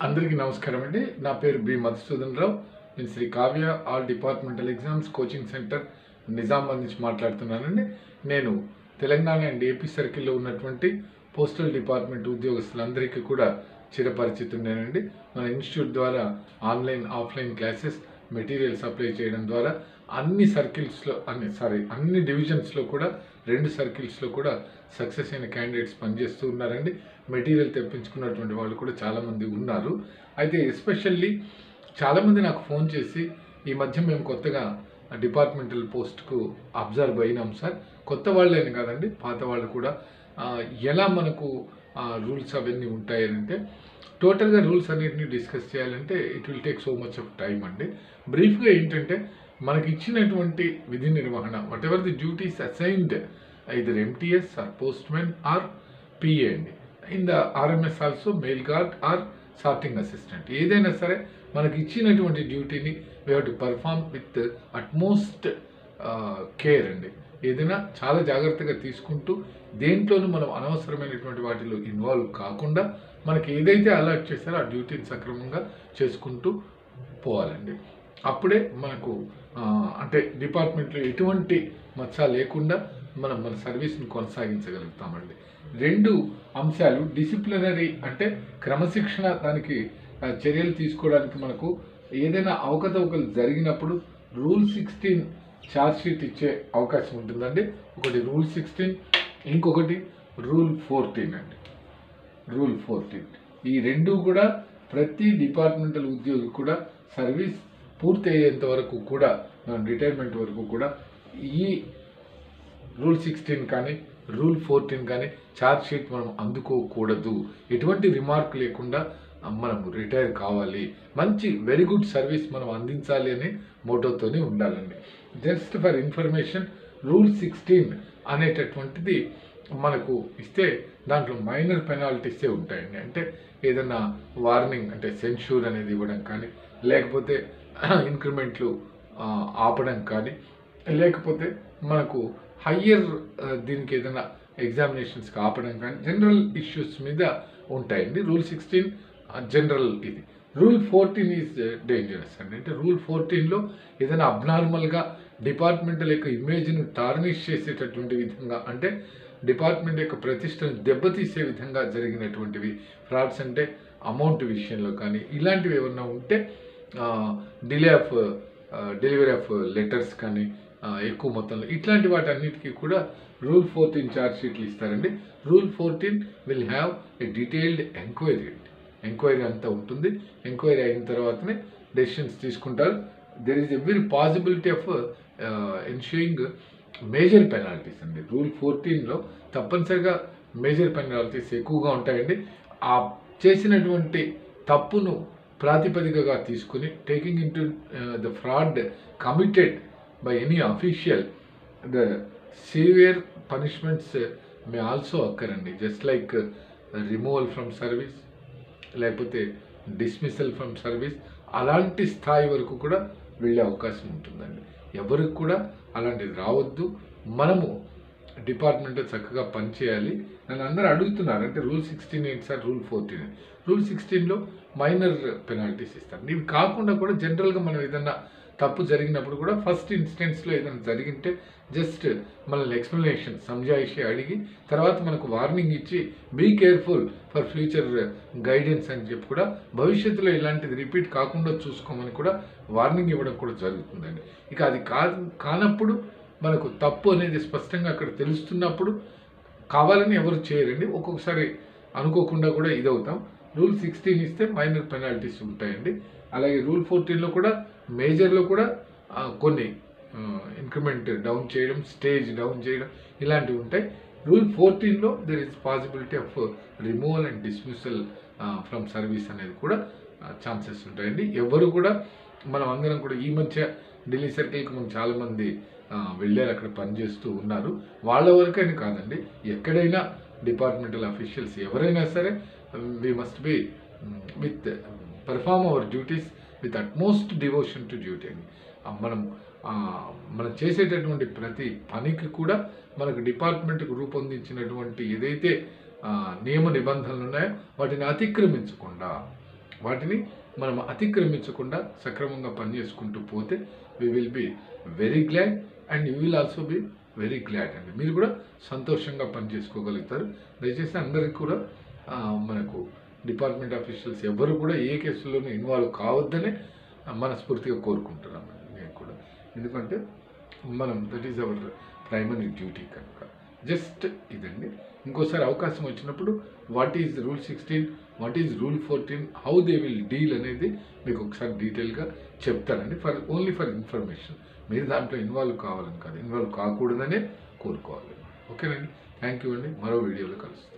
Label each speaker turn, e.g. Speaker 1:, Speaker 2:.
Speaker 1: అందరికీ నమస్కారం అండి. నా పేరు బి మధుసూదన్ రావు. నేను Sri Kavya all departmental exams coaching centre Nizamabad నుంచి మాట్లాడుతున్నానండి. నేను తెలంగాణ అండ్ ఏపీ సర్కిల్లో ఉన్నటువంటి పోస్టల్ డిపార్ట్మెంట్ ఉద్యోగస్తులందరికీ కూడా చిరపరిచితుండేనండి. మన ఇన్స్టిట్యూట్ ద్వారా online offline classes material supply చేయడం ద్వారా అన్ని డివిజన్స్లో కూడా 2 సర్కిల్స్లో కూడా సక్సెస్ అయిన క్యాండిడేట్స్ పనిచేస్తూ ఉన్నారండి. మెటీరియల్ తెప్పించుకున్నటువంటి వాళ్ళు కూడా చాలామంది ఉన్నారు. అయితే ఎస్పెషల్లీ చాలామంది నాకు ఫోన్ చేసి ఈ మధ్య మేము కొత్తగా డిపార్ట్మెంటల్ పోస్ట్కు అబ్జర్వ్ అయినాం సార్, కొత్త వాళ్ళేని కాదండి పాత వాళ్ళు కూడా, ఎలా మనకు రూల్స్ అవన్నీ ఉంటాయంటే టోటల్గా రూల్స్ అన్నిటిని డిస్కస్ చేయాలంటే it will take so much of time అండి. బ్రీఫ్గా ఏంటంటే మనకి ఇచ్చినటువంటి విధి నిర్వహణ whatever the duties assigned either MTS or postmen or PA అండి, in the RMS also mail guard or sorting assistant, ఏదైనా సరే మనకి ఇచ్చినటువంటి డ్యూటీని we have to perform with utmost care అండి. ఏదైనా చాలా జాగ్రత్తగా తీసుకుంటూ దేంట్లోనూ మనం అనవసరమైనటువంటి వాటిలో ఇన్వాల్వ్ కాకుండా మనకి ఏదైతే అలర్ట్ చేశారో ఆ డ్యూటీని సక్రమంగా చేసుకుంటూ పోవాలండి. అప్పుడే మనకు అంటే డిపార్ట్మెంట్లో ఎటువంటి మచ్చ లేకుండా మన సర్వీస్ని కొనసాగించగలుగుతామండి. 2 అంశాలు డిసిప్లినరీ అంటే క్రమశిక్షణ, దానికి చర్యలు తీసుకోవడానికి మనకు ఏదైనా అవకతవకలు జరిగినప్పుడు రూల్ 16 ఛార్జ్ షీట్ ఇచ్చే అవకాశం ఉంటుందండి. ఒకటి రూల్ 16, ఇంకొకటి రూల్ 14 అండి. రూల్ 14 ఈ 2 కూడా ప్రతి డిపార్ట్మెంటల్ ఉద్యోగి కూడా సర్వీస్ పూర్తి అయ్యేంత వరకు కూడా, రిటైర్మెంట్ వరకు కూడా ఈ రూల్ 16 కానీ రూల్ 14 కానీ ఛార్జ్ షీట్ మనం అందుకోకూడదు. ఎటువంటి రిమార్క్ లేకుండా మనం రిటైర్ కావాలి, మంచి వెరీ గుడ్ సర్వీస్ మనం అందించాలి అనే మోటోతోనే ఉండాలండి. జస్ట్ ఫర్ ఇన్ఫర్మేషన్, రూల్ 16 అనేటటువంటిది మనకు ఇస్తే దాంట్లో మైనర్ పెనాల్టీసే ఉంటాయండి. అంటే ఏదన్నా వార్నింగ్ అంటే సెన్షూర్ అనేది ఇవ్వడం కానీ, లేకపోతే ఇంక్రిమెంట్లు ఆపడం కానీ, లేకపోతే మనకు హయ్యర్ దీనికి ఏదైనా ఎగ్జామినేషన్స్కి ఆపడం కానీ, జనరల్ ఇష్యూస్ మీద ఉంటాయండి. రూల్ 16 జనరల్ ఇది. రూల్ 14 ఈజ్ డేంజరస్ అండి. అంటే రూల్ 14లో ఏదైనా అబ్నార్మల్గా డిపార్ట్మెంటల్ యొక్క ఇమేజ్ను టార్నిష్ చేసేటటువంటి విధంగా, అంటే డిపార్ట్మెంట్ యొక్క ప్రతిష్టను దెబ్బతీసే విధంగా జరిగినటువంటివి, ఫ్రాడ్స్ అంటే అమౌంట్ విషయంలో కానీ ఇలాంటివి ఏమన్నా ఉంటే delay of delivery of letters కానీ ఎక్కువ మొత్తంలో, ఇట్లాంటి వాటి అన్నిటికీ కూడా రూల్ 14 ఛార్జ్ షీట్లు ఇస్తారండి. Rule 14 will have a detailed enquiry అండి. ఎంక్వైరీ అంతా ఉంటుంది. ఎంక్వైరీ అయిన తర్వాతనే డెసిషన్స్ తీసుకుంటారు. There is every possibility of ensuing major penalties అండి. రూల్ 14లో తప్పనిసరిగా మేజర్ పెనాల్టీస్ ఎక్కువగా ఉంటాయండి. ఆ చేసినటువంటి తప్పును ప్రాతిపదికగా తీసుకుని taking in to the fraud committed by any official, the severe punishments may also occur అండి. Just like removal from service, లేకపోతే డిస్మిసల్ ఫ్రమ్ సర్వీస్, అలాంటి స్థాయి వరకు కూడా వెళ్ళే అవకాశం ఉంటుందండి. ఎవరికి కూడా అలాంటిది రావద్దు. మనము డిపార్ట్మెంట్లో చక్కగా పనిచేయాలి. నన్ను అందరూ అడుగుతున్నారు, అంటే రూల్ 16 ఏంటి సార్, రూల్ 14. రూల్ 16లో మైనర్ పెనాల్టీస్ ఇస్తారు. ఇవి కాకుండా కూడా జనరల్గా మనం ఏదన్నా తప్పు జరిగినప్పుడు కూడా ఫస్ట్ ఇన్స్టెన్స్లో ఏదైనా జరిగింటే జస్ట్ మనల్ని ఎక్స్ప్లెనేషన్ సంజాయిషి అడిగి తర్వాత మనకు వార్నింగ్ ఇచ్చి be careful for future guidance అని చెప్పి కూడా భవిష్యత్తులో ఇలాంటిది రిపీట్ కాకుండా చూసుకోమని కూడా వార్నింగ్ ఇవ్వడం కూడా జరుగుతుందండి. ఇక అది కానప్పుడు మనకు తప్పు అనేది స్పష్టంగా అక్కడ తెలుస్తున్నప్పుడు కావాలని ఎవరు చేయరండి. ఒక్కొక్కసారి అనుకోకుండా కూడా ఇదవుతాం. రూల్ 16 ఇస్తే మైనర్ పెనాల్టీస్ ఉంటాయండి. అలాగే రూల్ 14లో కూడా మేజర్లో కూడా కొన్ని ఇంక్రిమెంట్ డౌన్ చేయడం, స్టేజ్ డౌన్ చేయడం ఇలాంటివి ఉంటాయి. రూల్ 14లో there is possibility of removal and dismissal from service అనేది కూడా ఛాన్సెస్ ఉంటాయండి. ఎవరు కూడా మనం అందరం కూడా ఈ మధ్య ఢిల్లీ సర్కిల్కి మనం చాలామంది వెళ్ళారు, అక్కడ పనిచేస్తూ ఉన్నారు. వాళ్ళ వరకని కాదండి, ఎక్కడైనా డిపార్ట్మెంటల్ అఫీషియల్స్ ఎవరైనా సరే we must be with perform our duties with utmost devotion to duty అండి. మనం చేసేటటువంటి ప్రతి పనికి కూడా మనకు డిపార్ట్మెంట్కు రూపొందించినటువంటి ఏదైతే నియమ నిబంధనలు ఉన్నాయో వాటిని అతిక్రమించకుండా వాటిని మనం అతిక్రమించకుండా సక్రమంగా పనిచేసుకుంటూ పోతే we will be very glad and you will also be very glad అండి. మీరు కూడా సంతోషంగా పనిచేసుకోగలుగుతారు. దయచేసి అందరికీ కూడా మనకు డిపార్ట్మెంట్ ఆఫీషియల్స్ ఎవరు కూడా ఏ కేసుల్లోనూ ఇన్వాల్వ్ కావద్దనే మనస్ఫూర్తిగా కోరుకుంటున్నామండి నేను కూడా. ఎందుకంటే మనం that is our primary duty కనుక. జస్ట్ ఇదండి. ఇంకోసారి అవకాశం వచ్చినప్పుడు what is rule 16, what is rule 14, how they will deal అనేది మీకు ఒకసారి డీటెయిల్గా చెప్తానండి. Only for information. మీరు దాంట్లో ఇన్వాల్వ్ కావాలని కాదు, ఇన్వాల్వ్ కాకూడదనే కోరుకోవాలి. ఓకేనండి. థ్యాంక్ యూ అండి. మరో వీడియోలో కలుస్తాం.